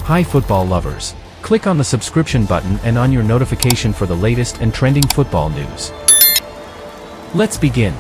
Hi football lovers. Click on the subscription button and on your notification for the latest and trending football news. Let's begin.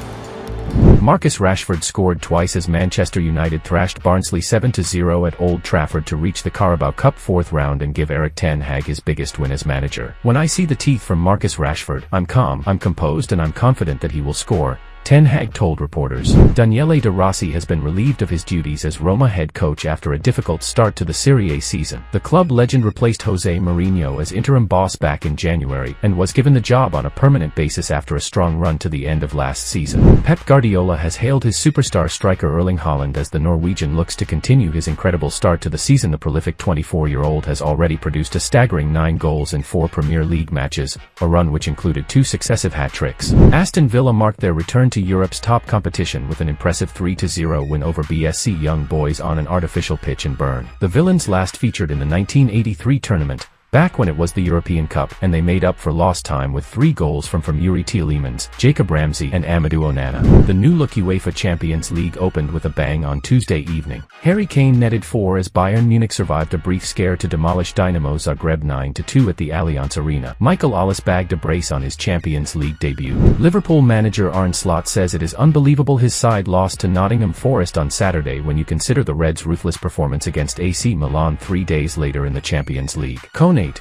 Marcus Rashford scored twice as Manchester United thrashed Barnsley 7-0 at Old Trafford to reach the Carabao Cup fourth round and give Erik ten Hag his biggest win as manager. When I see the teeth from Marcus Rashford, I'm calm, I'm composed and I'm confident that he will score, Ten Hag told reporters. Daniele De Rossi has been relieved of his duties as Roma head coach after a difficult start to the Serie A season. The club legend replaced Jose Mourinho as interim boss back in January and was given the job on a permanent basis after a strong run to the end of last season. Pep Guardiola has hailed his superstar striker Erling Haaland as the Norwegian looks to continue his incredible start to the season. The prolific 24-year-old has already produced a staggering 9 goals in 4 Premier League matches, a run which included 2 successive hat-tricks. Aston Villa marked their return to Europe's top competition with an impressive 3-0 win over BSC Young Boys on an artificial pitch in Bern. The Villains last featured in the 1983 tournament, back when it was the European Cup, and they made up for lost time with 3 goals from Yuri Tielemans, Jacob Ramsey and Amadou Onana. The new-look UEFA Champions League opened with a bang on Tuesday evening. Harry Kane netted 4 as Bayern Munich survived a brief scare to demolish Dynamo Zagreb 9-2 at the Allianz Arena. Michael Ollis bagged a brace on his Champions League debut. Liverpool manager Arne Slot says it is unbelievable his side lost to Nottingham Forest on Saturday when you consider the Reds' ruthless performance against AC Milan 3 days later in the Champions League.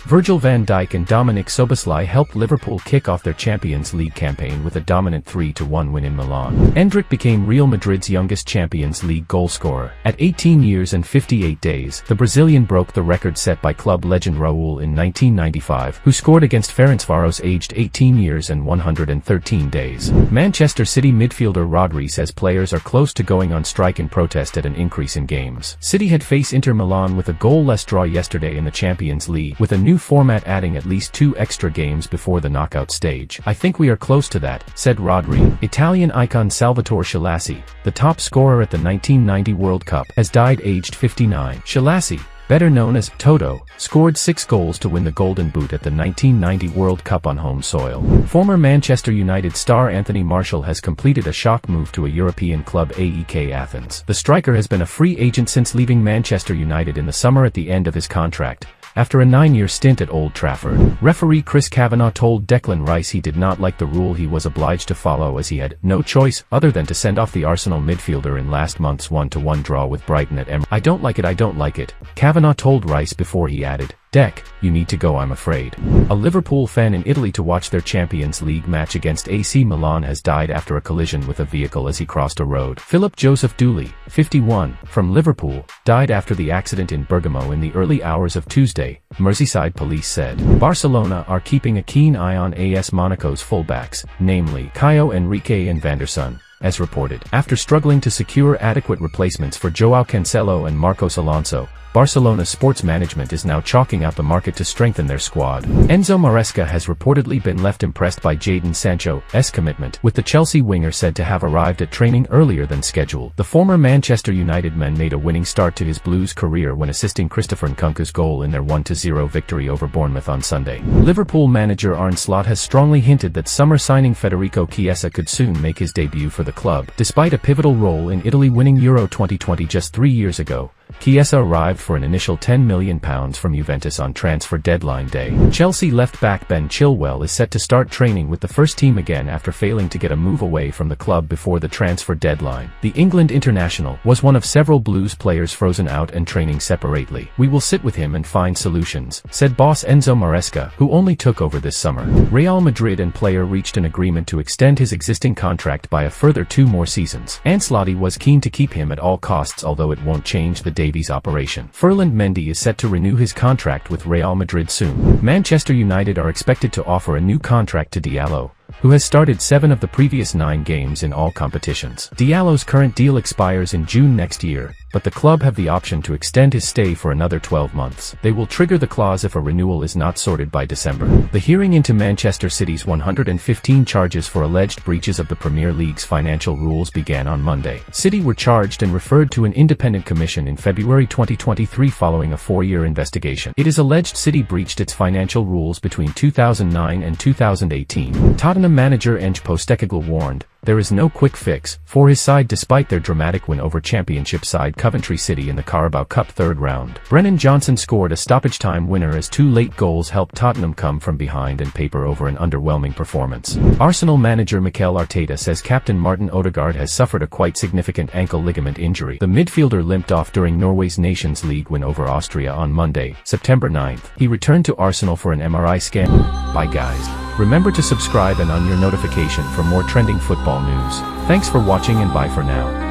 Virgil van Dijk and Dominic Szoboszlai helped Liverpool kick off their Champions League campaign with a dominant 3-1 win in Milan. Endrick became Real Madrid's youngest Champions League goalscorer. At 18 years and 58 days, the Brazilian broke the record set by club legend Raul in 1995, who scored against Ferencváros aged 18 years and 113 days. Manchester City midfielder Rodri says players are close to going on strike in protest at an increase in games. City had faced Inter Milan with a goal-less draw yesterday in the Champions League, with a new format adding at least 2 extra games before the knockout stage. I think we are close to that, said Rodri. Italian icon Salvatore Schillaci, the top scorer at the 1990 World Cup, has died aged 59. Schillaci, better known as Toto, scored 6 goals to win the Golden Boot at the 1990 World Cup on home soil. Former Manchester United star Anthony Martial has completed a shock move to a European club AEK Athens. The striker has been a free agent since leaving Manchester United in the summer at the end of his contract, after a 9-year stint at Old Trafford. Referee Chris Kavanagh told Declan Rice he did not like the rule he was obliged to follow as he had no choice other than to send off the Arsenal midfielder in last month's 1-1 draw with Brighton at Emirates. I don't like it, Kavanagh told Rice before he added, "Dec, you need to go, I'm afraid." A Liverpool fan in Italy to watch their Champions League match against AC Milan has died after a collision with a vehicle as he crossed a road. Philip Joseph Dooley, 51, from Liverpool, died after the accident in Bergamo in the early hours of Tuesday, Merseyside police said. Barcelona are keeping a keen eye on AS Monaco's fullbacks, namely Caio Henrique and Van der Sar, as reported. After struggling to secure adequate replacements for Joao Cancelo and Marcos Alonso, Barcelona's sports management is now chalking out the market to strengthen their squad. Enzo Maresca has reportedly been left impressed by Jadon Sancho's commitment, with the Chelsea winger said to have arrived at training earlier than scheduled. The former Manchester United man made a winning start to his Blues career when assisting Christopher Nkunku's goal in their 1-0 victory over Bournemouth on Sunday. Liverpool manager Arne Slot has strongly hinted that summer signing Federico Chiesa could soon make his debut for the club. Despite a pivotal role in Italy winning Euro 2020 just 3 years ago, Chiesa arrived for an initial £10 million from Juventus on transfer deadline day. Chelsea left-back Ben Chilwell is set to start training with the first team again after failing to get a move away from the club before the transfer deadline. The England international was one of several Blues players frozen out and training separately. "We will sit with him and find solutions," said boss Enzo Maresca, who only took over this summer. Real Madrid and player reached an agreement to extend his existing contract by a further 2 more seasons. Ancelotti was keen to keep him at all costs, although it won't change the Davies operation. Ferland Mendy is set to renew his contract with Real Madrid soon. Manchester United are expected to offer a new contract to Diallo, who has started 7 of the previous 9 games in all competitions. Diallo's current deal expires in June next year, but the club have the option to extend his stay for another 12 months. They will trigger the clause if a renewal is not sorted by December. The hearing into Manchester City's 115 charges for alleged breaches of the Premier League's financial rules began on Monday. City were charged and referred to an independent commission in February 2023 following a 4-year investigation. It is alleged City breached its financial rules between 2009 and 2018. Tottenham manager Ange Postecoglou warned, There is no quick fix for his side despite their dramatic win over championship side Coventry City in the Carabao Cup third round. Brennan Johnson scored a stoppage-time winner as two late goals helped Tottenham come from behind and paper over an underwhelming performance. Arsenal manager Mikel Arteta says captain Martin Odegaard has suffered a quite significant ankle ligament injury. The midfielder limped off during Norway's Nations League win over Austria on Monday, September 9th. He returned to Arsenal for an MRI scan. Bye guys. Remember to subscribe and on your notification for more trending football news. Thanks for watching and bye for now.